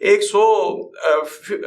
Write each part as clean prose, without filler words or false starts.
100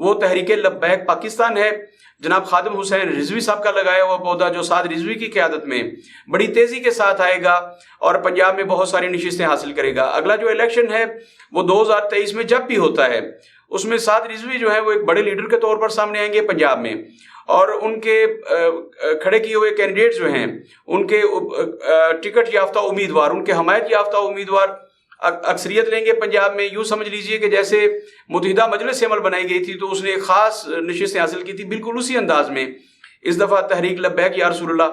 وہ تحریک لبیک پاکستان ہے. جناب خادم حسین رضوی صاحب کا لگایا ہوا پودا جو سعد رضوی کی قیادت میں بڑی تیزی کے ساتھ آئے گا اور پنجاب میں بہت ساری نشستیں حاصل کرے گا. اگلا جو الیکشن ہے وہ 2023 میں جب بھی ہوتا ہے اس میں سعد رضوی جو ہے وہ ایک بڑے لیڈر کے طور پر سامنے آئیں گے پنجاب میں, اور ان کے کھڑے کیے ہوئے کینڈیڈیٹ جو ہیں ان کے ٹکٹ یافتہ امیدوار, ان کے حمایت یافتہ امیدوار اکثریت لیں گے پنجاب میں. یوں سمجھ لیجئے کہ جیسے متحدہ مجلس عمل بنائی گئی تھی تو اس نے ایک خاص نشستیں حاصل کی تھی, بالکل اسی انداز میں اس دفعہ تحریک لبیک یا رسول اللہ,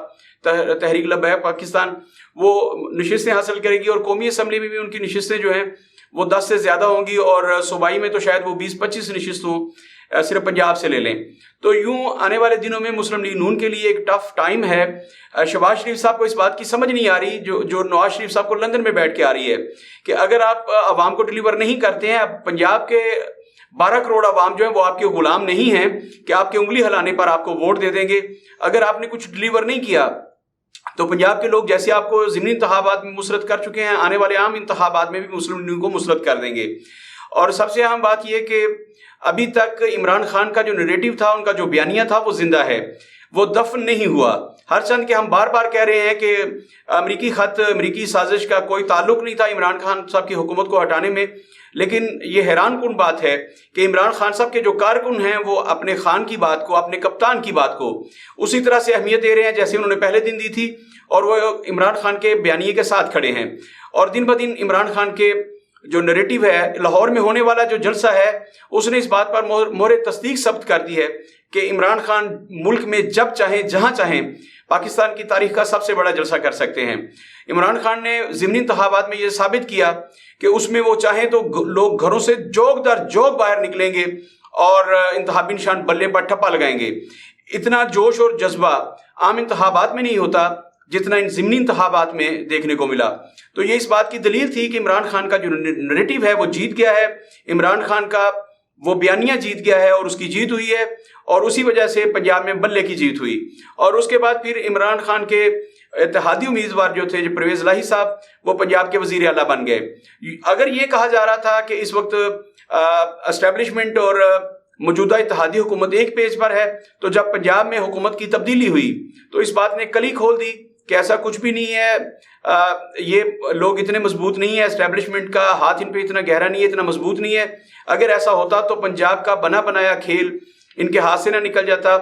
تحریک لبیک پاکستان وہ نشستیں حاصل کرے گی, اور قومی اسمبلی میں بھی ان کی نشستیں جو ہیں وہ 10 سے زیادہ ہوں گی, اور صوبائی میں تو شاید وہ 20-25 نشست ہوں صرف پنجاب سے لے لیں. تو یوں آنے والے دنوں میں مسلم لیگ نون کے لیے ایک ٹف ٹائم ہے. شہباز شریف صاحب کو اس بات کی سمجھ نہیں آ رہی جو نواز شریف صاحب کو لندن میں بیٹھ کے آ رہی ہے کہ اگر آپ عوام کو ڈلیور نہیں کرتے ہیں, پنجاب کے 12 کروڑ عوام جو ہیں وہ آپ کے غلام نہیں ہیں کہ آپ کے انگلی ہلانے پر آپ کو ووٹ دے دیں گے. اگر آپ نے کچھ ڈلیور نہیں کیا تو پنجاب کے لوگ جیسے آپ کو ضمنی انتخابات میں مسرت کر چکے ہیں, آنے والے عام انتخابات میں بھی مسلم لیگ کو مسرت کر دیں گے. اور سب سے اہم بات یہ کہ ابھی تک عمران خان کا جو نریٹو تھا, ان کا جو بیانیہ تھا وہ زندہ ہے, وہ دفن نہیں ہوا. ہر چند کہ ہم بار بار کہہ رہے ہیں کہ امریکی خط, امریکی سازش کا کوئی تعلق نہیں تھا عمران خان صاحب کی حکومت کو ہٹانے میں, لیکن یہ حیران کن بات ہے کہ عمران خان صاحب کے جو کارکن ہیں وہ اپنے خان کی بات کو, اپنے کپتان کی بات کو اسی طرح سے اہمیت دے رہے ہیں جیسے انہوں نے پہلے دن دی تھی, اور وہ عمران خان کے بیانیے کے ساتھ کھڑے ہیں. اور دن بدن عمران خان کے جو نریٹو ہے, لاہور میں ہونے والا جو جلسہ ہے اس نے اس بات پر مہر تصدیق ثبت کر دی ہے کہ عمران خان ملک میں جب چاہیں جہاں چاہیں پاکستان کی تاریخ کا سب سے بڑا جلسہ کر سکتے ہیں. عمران خان نے ضمنی انتخابات میں یہ ثابت کیا کہ اس میں وہ چاہیں تو لوگ گھروں سے جوگ در جوگ باہر نکلیں گے اور انتخابی نشان بلے پر ٹھپا لگائیں گے. اتنا جوش اور جذبہ عام انتخابات میں نہیں ہوتا جتنا ان ضمنی انتخابات میں دیکھنے کو ملا. تو یہ اس بات کی دلیل تھی کہ عمران خان کا جو نریٹو ہے وہ جیت گیا ہے, عمران خان کا وہ بیانیہ جیت گیا ہے اور اس کی جیت ہوئی ہے, اور اسی وجہ سے پنجاب میں بلے کی جیت ہوئی. اور اس کے بعد پھر عمران خان کے اتحادی امیدوار جو تھے, جو پرویز الہی صاحب, وہ پنجاب کے وزیر اعلیٰ بن گئے. اگر یہ کہا جا رہا تھا کہ اس وقت اسٹیبلشمنٹ اور موجودہ اتحادی حکومت ایک پیج پر ہے, تو جب پنجاب میں حکومت کی تبدیلی ہوئی تو اس بات نے کلی کھول دی کہ ایسا کچھ بھی نہیں ہے, یہ لوگ اتنے مضبوط نہیں ہیں, اسٹیبلشمنٹ کا ہاتھ ان پہ اتنا گہرا نہیں ہے, اتنا مضبوط نہیں ہے. اگر ایسا ہوتا تو پنجاب کا بنا بنایا کھیل ان کے ہاتھ سے نہ نکل جاتا.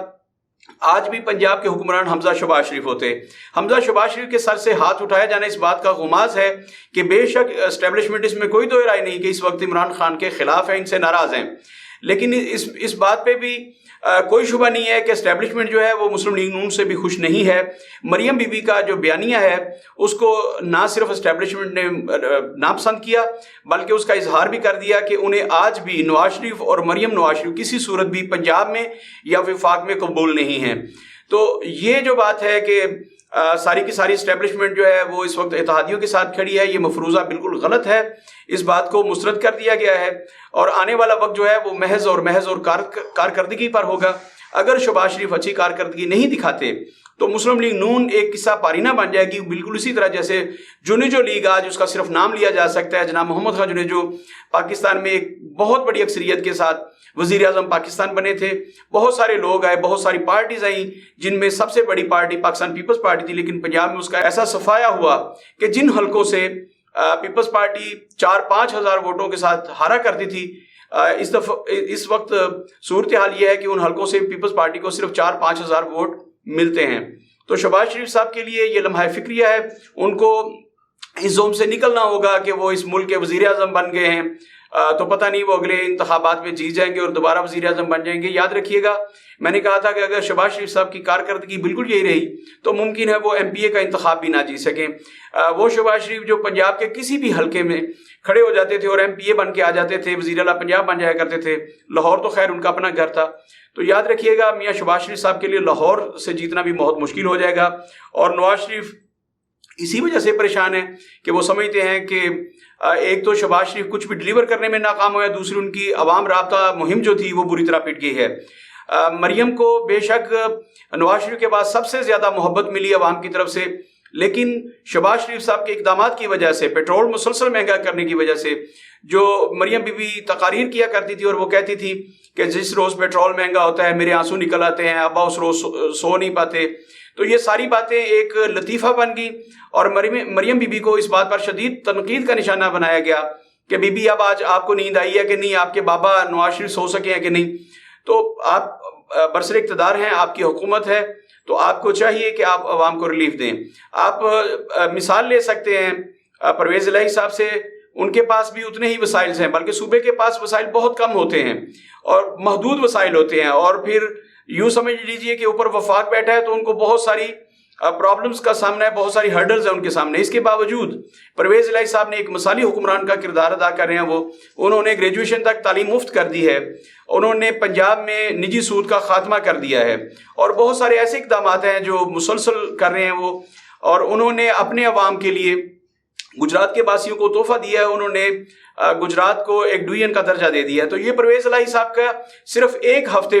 آج بھی پنجاب کے حکمران حمزہ شہباز شریف ہوتے. حمزہ شہباز شریف کے سر سے ہاتھ اٹھایا جانا اس بات کا غماز ہے کہ بے شک اسٹیبلشمنٹ اس میں کوئی دو رائے نہیں کہ اس وقت عمران خان کے خلاف ہیں, ان سے ناراض ہیں, لیکن اس بات پہ بھی کوئی شبہ نہیں ہے کہ اسٹیبلشمنٹ جو ہے وہ مسلم لیگ نون سے بھی خوش نہیں ہے. مریم بی بی کا جو بیانیہ ہے اس کو نہ صرف اسٹیبلشمنٹ نے ناپسند کیا بلکہ اس کا اظہار بھی کر دیا کہ انہیں آج بھی نواز شریف اور مریم نواز شریف کسی صورت بھی پنجاب میں یا وفاق میں قبول نہیں ہیں. تو یہ جو بات ہے کہ ساری کی ساری اسٹیبلشمنٹ جو ہے وہ اس وقت اتحادیوں کے ساتھ کھڑی ہے, یہ مفروضہ بالکل غلط ہے. اس بات کو مسترد کر دیا گیا ہے اور آنے والا وقت جو ہے وہ محض اور کارکردگی پر ہوگا. اگر شہباز شریف اچھی کارکردگی نہیں دکھاتے تو مسلم لیگ نون ایک قصہ پارینہ بن جائے گی, بالکل اسی طرح جیسے جنیجو لیگ آج اس کا صرف نام لیا جا سکتا ہے. جناب محمد خان جنیجو پاکستان میں ایک بہت بڑی اکثریت کے ساتھ وزیر اعظم پاکستان بنے تھے. بہت سارے لوگ آئے, بہت ساری پارٹیز آئیں, جن میں سب سے بڑی پارٹی پاکستان پیپلز پارٹی تھی, لیکن پنجاب میں اس کا ایسا صفایا ہوا کہ جن حلقوں سے پیپلز پارٹی 4-5 ہزار ووٹوں کے ساتھ ہارا کرتی تھی, اس وقت صورتحال یہ ہے کہ ان حلقوں سے پیپلز پارٹی کو صرف 4-5 ہزار ووٹ ملتے ہیں. تو شہباز شریف صاحب کے لیے یہ لمحہ فکریہ ہے, ان کو اس زوم سے نکلنا ہوگا کہ وہ اس ملک کے وزیر اعظم بن گئے ہیں تو پتہ نہیں وہ اگلے انتخابات میں جیت جائیں گے اور دوبارہ وزیر اعظم بن جائیں گے. یاد رکھیے گا میں نے کہا تھا کہ اگر شہباز شریف صاحب کی کارکردگی بالکل یہی رہی تو ممکن ہے وہ MP کا انتخاب بھی نہ جیت سکیں. وہ شہباز شریف جو پنجاب کے کسی بھی حلقے میں کھڑے ہو جاتے تھے اور MP بن کے آ جاتے تھے, وزیر اعلیٰ پنجاب بن جایا کرتے تھے. لاہور تو خیر ان کا اپنا گھر تھا. تو یاد رکھیے گا میاں شہباز شریف صاحب کے لیے لاہور سے جیتنا بھی بہت مشکل ہو جائے گا. اور نواز شریف اسی وجہ سے پریشان ہے کہ وہ سمجھتے ہیں کہ ایک تو شہباز شریف کچھ بھی ڈلیور کرنے میں ناکام ہوا ہے, دوسری ان کی عوام رابطہ مہم جو تھی وہ بری طرح پٹ گئی ہے. مریم کو بے شک نواز شریف کے بعد سب سے زیادہ محبت ملی عوام کی طرف سے, لیکن شہباز شریف صاحب کے اقدامات کی وجہ سے, پیٹرول مسلسل مہنگا کرنے کی وجہ سے, جو مریم بی بی تقاریر کیا کرتی تھی اور وہ کہتی تھی کہ جس روز پیٹرول مہنگا ہوتا ہے میرے آنسو نکل آتے ہیں، ابا اس روز سو نہیں پاتے. تو یہ ساری باتیں ایک لطیفہ بن گئی اور مریم بی بی کو اس بات پر شدید تنقید کا نشانہ بنایا گیا کہ بی بی اب آج آپ کو نیند آئی ہے کہ نہیں، آپ کے بابا نواز شریف سو سکے ہیں کہ نہیں. تو آپ برسر اقتدار ہیں، آپ کی حکومت ہے، تو آپ کو چاہیے کہ آپ عوام کو ریلیف دیں. آپ مثال لے سکتے ہیں پرویز الہی صاحب سے، ان کے پاس بھی اتنے ہی وسائل ہیں، بلکہ صوبے کے پاس وسائل بہت کم ہوتے ہیں اور محدود وسائل ہوتے ہیں، اور پھر یوں سمجھ لیجئے کہ اوپر وفاق بیٹھا ہے تو ان کو بہت ساری پرابلمز کا سامنا ہے، بہت ساری ہرڈلز ہیں ان کے سامنے. اس کے باوجود پرویز الہی صاحب نے ایک مثالی حکمران کا کردار ادا کر رہے ہیں. انہوں نے گریجویشن تک تعلیم مفت کر دی ہے، انہوں نے پنجاب میں نجی سود کا خاتمہ کر دیا ہے، اور بہت سارے ایسے اقدامات ہیں جو مسلسل کر رہے ہیں وہ. اور انہوں نے اپنے عوام کے لیے گجرات کے باسیوں کو تحفہ دیا ہے، انہوں نے گجرات کو ایک ڈویژن کا درجہ دے دیا ہے. تو یہ پرویز الہی صاحب کا صرف ایک ہفتے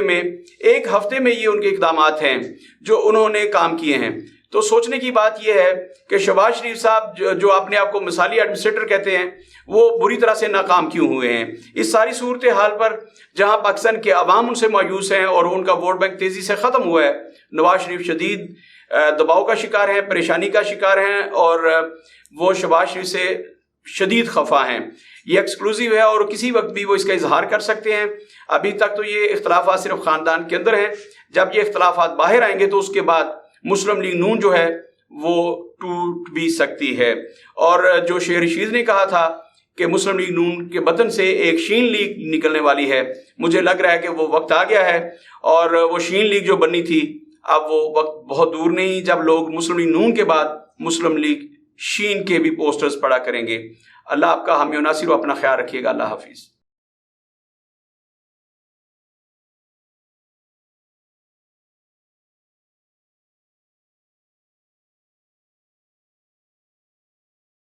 میں یہ ان کے اقدامات ہیں جو انہوں نے کام کیے ہیں. تو سوچنے کی بات یہ ہے کہ شہباز شریف صاحب جو اپنے آپ کو مثالی ایڈمنسٹریٹر کہتے ہیں، وہ بری طرح سے ناکام کیوں ہوئے ہیں؟ اس ساری صورتحال پر جہاں پاکستان کے عوام ان سے مایوس ہیں اور ان کا ووٹ بینک تیزی سے ختم ہوا ہے، نواز شریف شدید دباؤ کا شکار ہیں، پریشانی کا شکار ہیں، اور وہ شہباز شریف سے شدید خفا ہیں. یہ ایکسکلوزیو ہے اور کسی وقت بھی وہ اس کا اظہار کر سکتے ہیں. ابھی تک تو یہ اختلافات صرف خاندان کے اندر ہیں، جب یہ اختلافات باہر آئیں گے تو اس کے بعد مسلم لیگ نون جو ہے وہ ٹوٹ بھی سکتی ہے. اور جو شیخ رشید نے کہا تھا کہ مسلم لیگ نون کے بطن سے ایک شین لیگ نکلنے والی ہے، مجھے لگ رہا ہے کہ وہ وقت آ گیا ہے، اور وہ شین لیگ جو بنی تھی اب وہ وقت بہت دور نہیں جب لوگ مسلم لیگ نون کے بعد مسلم لیگ شین کے بھی پوسٹرز پڑا کریں گے. اللہ آپ کا حامی و ناصر و اپنا خیال رکھیے گا. اللہ حافظ.